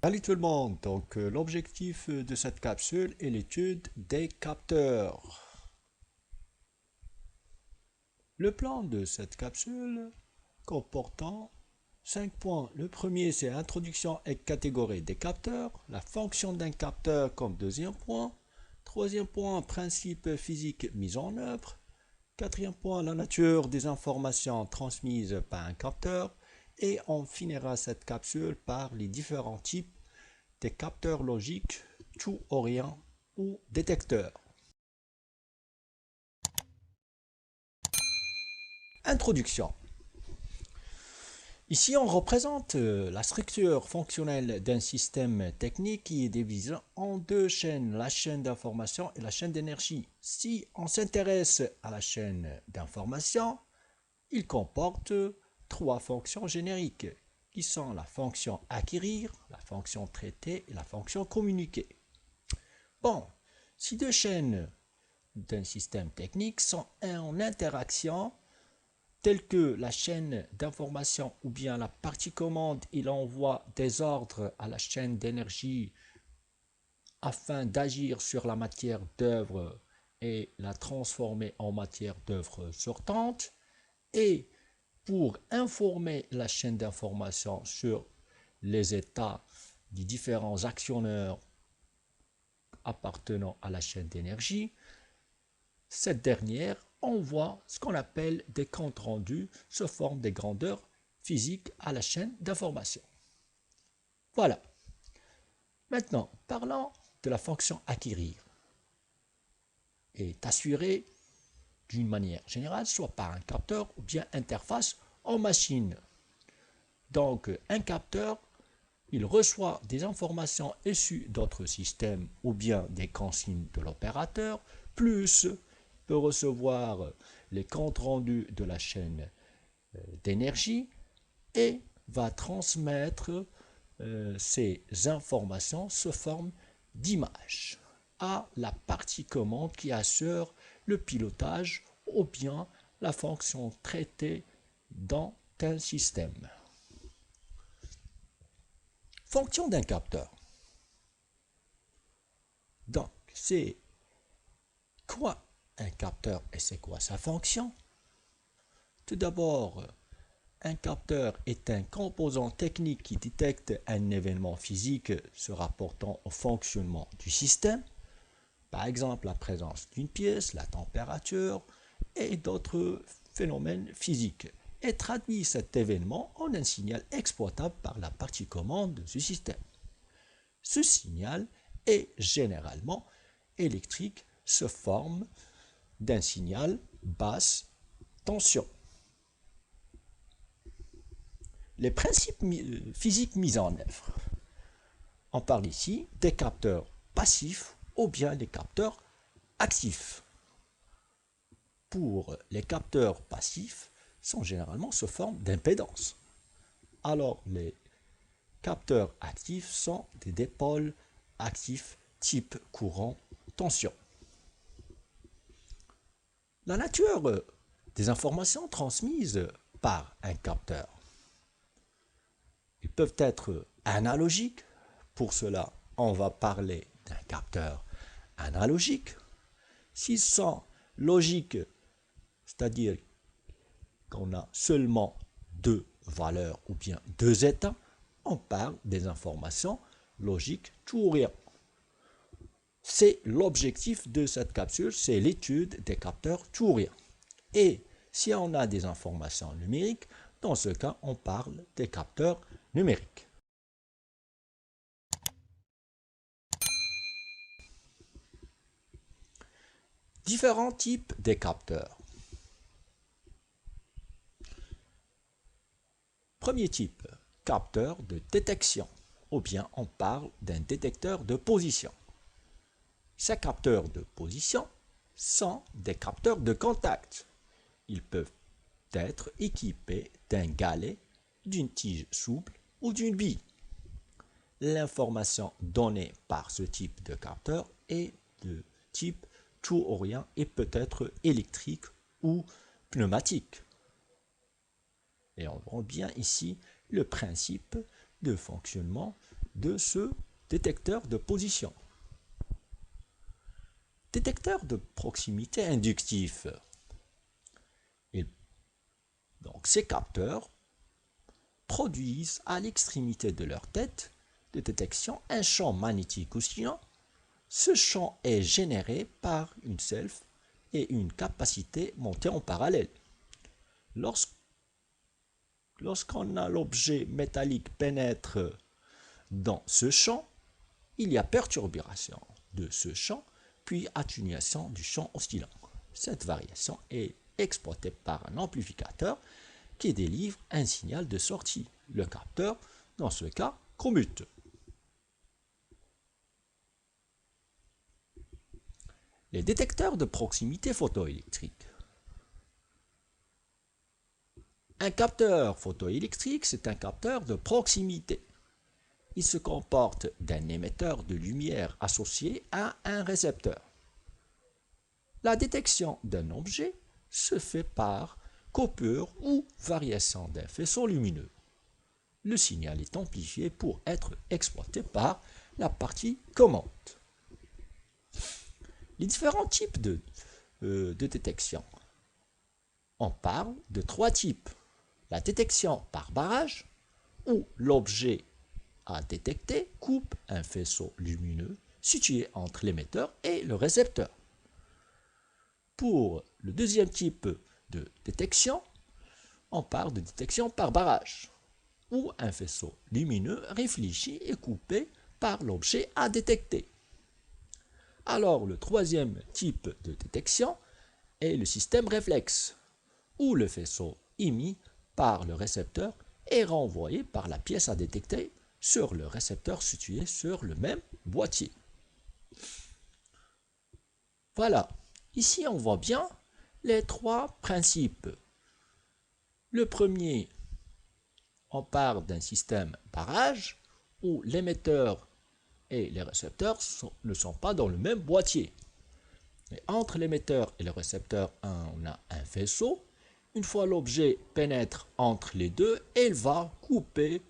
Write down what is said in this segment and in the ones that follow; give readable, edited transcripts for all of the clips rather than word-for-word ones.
Salut tout le monde, donc l'objectif de cette capsule est l'étude des capteurs. Le plan de cette capsule comportant 5 points. Le premier c'est introduction et catégorie des capteurs, la fonction d'un capteur comme deuxième point, troisième point principe physique mis en œuvre, quatrième point la nature des informations transmises par un capteur et on finira cette capsule par les différents types des capteurs logiques, tout-orient ou détecteurs. Introduction. Ici, on représente la structure fonctionnelle d'un système technique qui est divisé en deux chaînes, la chaîne d'information et la chaîne d'énergie. Si on s'intéresse à la chaîne d'information, il comporte trois fonctions génériques qui sont la fonction acquérir, la fonction traiter et la fonction communiquer. Bon, si deux chaînes d'un système technique sont en interaction, telles que la chaîne d'information ou bien la partie commande, il envoie des ordres à la chaîne d'énergie afin d'agir sur la matière d'œuvre et la transformer en matière d'œuvre sortante. Et pour informer la chaîne d'information sur les états des différents actionneurs appartenant à la chaîne d'énergie, cette dernière envoie ce qu'on appelle des comptes rendus sous forme des grandeurs physiques à la chaîne d'information. Voilà. Maintenant, parlons de la fonction acquérir. Est assurée d'une manière générale soit par un capteur ou bien interface en machine. Donc, un capteur, il reçoit des informations issues d'autres systèmes ou bien des consignes de l'opérateur, plus peut recevoir les comptes rendus de la chaîne d'énergie et va transmettre ces informations sous forme d'images à la partie commande qui assure le pilotage ou bien la fonction traitée dans un système. Fonction d'un capteur. Donc, c'est quoi un capteur et c'est quoi sa fonction? Tout d'abord, un capteur est un composant technique qui détecte un événement physique se rapportant au fonctionnement du système, par exemple la présence d'une pièce, la température et d'autres phénomènes physiques, et traduit cet événement en un signal exploitable par la partie commande de ce système. Ce signal est généralement électrique, sous forme d'un signal basse tension. Les principes physiques mis en œuvre. On parle ici des capteurs passifs ou bien des capteurs actifs. Pour les capteurs passifs, sont généralement sous forme d'impédance. Alors les capteurs actifs sont des dipôles actifs type courant tension. La nature des informations transmises par un capteur. Ils peuvent être analogiques. Pour cela, on va parler d'un capteur analogique. S'ils sont logiques, c'est-à-dire qu'on a seulement deux valeurs ou bien deux états, on parle des informations logiques tout ou rien. C'est l'objectif de cette capsule, c'est l'étude des capteurs tout ou rien. Et si on a des informations numériques, dans ce cas, on parle des capteurs numériques. Différents types de capteurs. Premier type, capteur de détection, ou bien on parle d'un détecteur de position. Ces capteurs de position sont des capteurs de contact. Ils peuvent être équipés d'un galet, d'une tige souple ou d'une bille. L'information donnée par ce type de capteur est de type tout-orient et peut être électrique ou pneumatique. Et on voit bien ici le principe de fonctionnement de ce détecteur de position. Détecteur de proximité inductif. Donc ces capteurs produisent à l'extrémité de leur tête de détection un champ magnétique oscillant. Ce champ est généré par une self et une capacité montée en parallèle. Lorsqu'on a l'objet métallique pénètre dans ce champ, il y a perturbation de ce champ, puis atténuation du champ oscillant. Cette variation est exploitée par un amplificateur qui délivre un signal de sortie. Le capteur, dans ce cas, commute. Les détecteurs de proximité photoélectrique. Un capteur photoélectrique, c'est un capteur de proximité. Il se comporte d'un émetteur de lumière associé à un récepteur. La détection d'un objet se fait par coupure ou variation d'un faisceau lumineux. Le signal est amplifié pour être exploité par la partie commande. Les différents types de détection. On parle de 3 types. La détection par barrage, où l'objet à détecter coupe un faisceau lumineux situé entre l'émetteur et le récepteur. Pour le deuxième type de détection, on parle de détection par barrage, où un faisceau lumineux réfléchi est coupé par l'objet à détecter. Alors le troisième type de détection est le système réflexe, où le faisceau émis par le récepteur est renvoyé par la pièce à détecter sur le récepteur situé sur le même boîtier. Voilà, ici on voit bien les 3 principes. Le premier, on parle d'un système barrage où l'émetteur et les récepteurs ne sont pas dans le même boîtier. Et entre l'émetteur et le récepteur, on a un faisceau. Une fois l'objet pénètre entre les deux, il va couper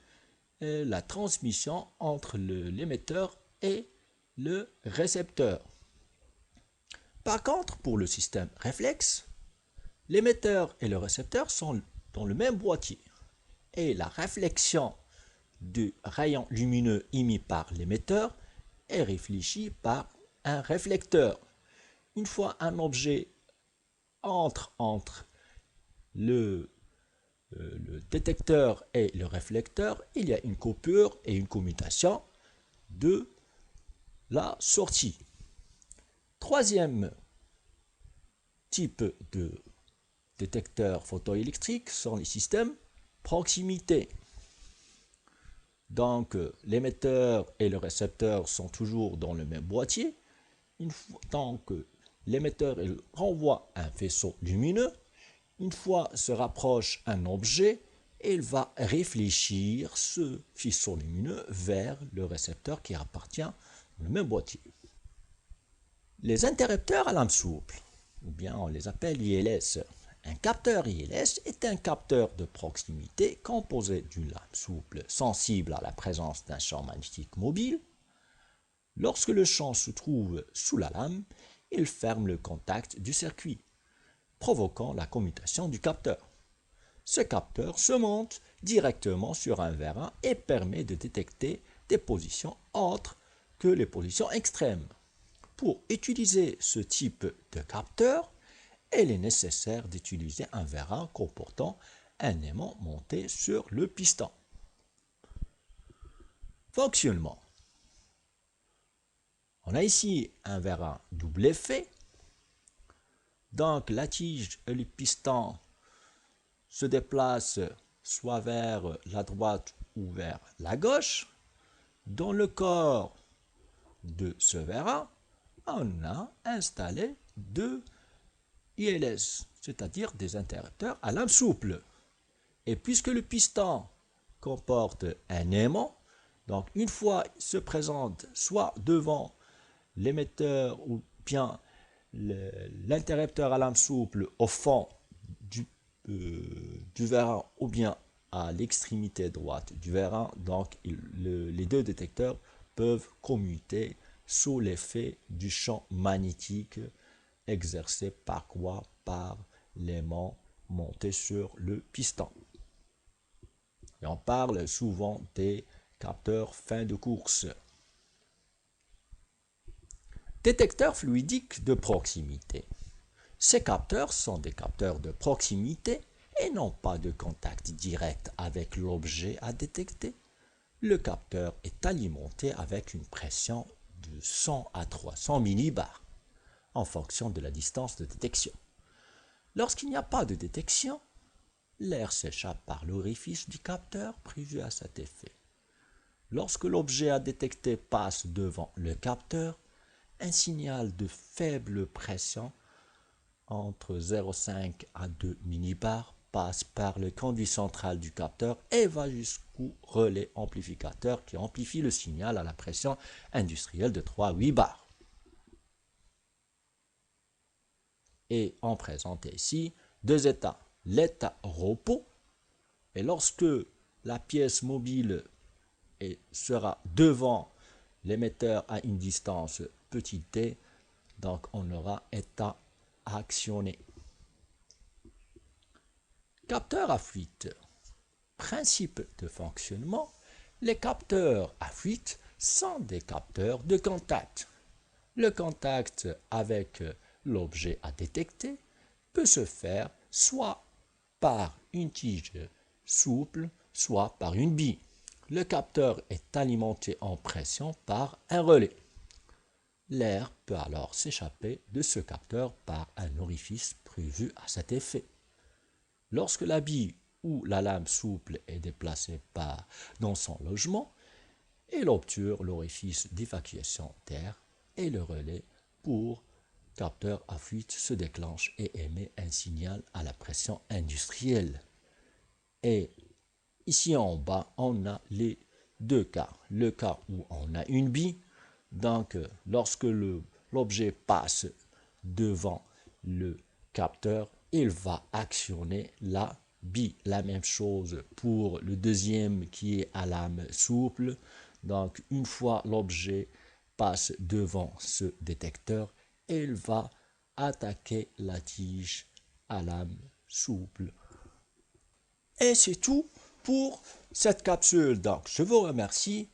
la transmission entre l'émetteur et le récepteur. Par contre, pour le système réflexe, l'émetteur et le récepteur sont dans le même boîtier et la réflexion du rayon lumineux émis par l'émetteur est réfléchie par un réflecteur. Une fois un objet entre le détecteur et le réflecteur, il y a une coupure et une commutation de la sortie. Troisième type de détecteurs photoélectriques sont les systèmes proximité. Donc l'émetteur et le récepteur sont toujours dans le même boîtier. Tant que l'émetteur renvoie un faisceau lumineux, une fois se rapproche un objet, il va réfléchir ce faisceau lumineux vers le récepteur qui appartient au même boîtier. Les interrupteurs à lame souple, ou bien on les appelle ILS. Un capteur ILS est un capteur de proximité composé d'une lame souple sensible à la présence d'un champ magnétique mobile. Lorsque le champ se trouve sous la lame, il ferme le contact du circuit, provoquant la commutation du capteur. Ce capteur se monte directement sur un vérin et permet de détecter des positions autres que les positions extrêmes. Pour utiliser ce type de capteur, il est nécessaire d'utiliser un vérin comportant un aimant monté sur le piston. Fonctionnement. On a ici un vérin double effet. Donc la tige et le piston se déplacent soit vers la droite ou vers la gauche. Dans le corps de ce vérin, on a installé 2 ILS, c'est-à-dire des interrupteurs à lame souple. Et puisque le piston comporte un aimant, donc une fois il se présente soit devant l'émetteur ou bien l'interrupteur à lame souple au fond du vérin ou bien à l'extrémité droite du vérin. Donc les deux détecteurs peuvent commuter sous l'effet du champ magnétique exercé par quoi? Par l'aimant monté sur le piston. Et on parle souvent des capteurs fin de course. Détecteurs fluidiques de proximité. Ces capteurs sont des capteurs de proximité et n'ont pas de contact direct avec l'objet à détecter. Le capteur est alimenté avec une pression de 100 à 300 millibars en fonction de la distance de détection. Lorsqu'il n'y a pas de détection, l'air s'échappe par l'orifice du capteur prévu à cet effet. Lorsque l'objet à détecter passe devant le capteur, un signal de faible pression entre 0,5 à 2 millibars passe par le conduit central du capteur et va jusqu'au relais amplificateur qui amplifie le signal à la pression industrielle de 3 à 8 bars. Et on présente ici deux états. L'état repos, et lorsque la pièce mobile sera devant l'émetteur à une distance petit t, donc on aura état actionné. Capteur à fuite. Principe de fonctionnement. Les capteurs à fuite sont des capteurs de contact. Le contact avec l'objet à détecter peut se faire soit par une tige souple, soit par une bille. Le capteur est alimenté en pression par un relais. L'air peut alors s'échapper de ce capteur par un orifice prévu à cet effet. Lorsque la bille ou la lame souple est déplacée dans son logement, elle obture l'orifice d'évacuation d'air et le relais pour capteur à fuite se déclenche et émet un signal à la pression industrielle. Et ici en bas, on a les deux cas. Le cas où on a une bille, donc lorsque l'objet passe devant le capteur, il va actionner la bille. La même chose pour le deuxième qui est à lame souple. Donc une fois l'objet passe devant ce détecteur, il va attaquer la tige à lame souple. Et c'est tout pour cette capsule. Donc je vous remercie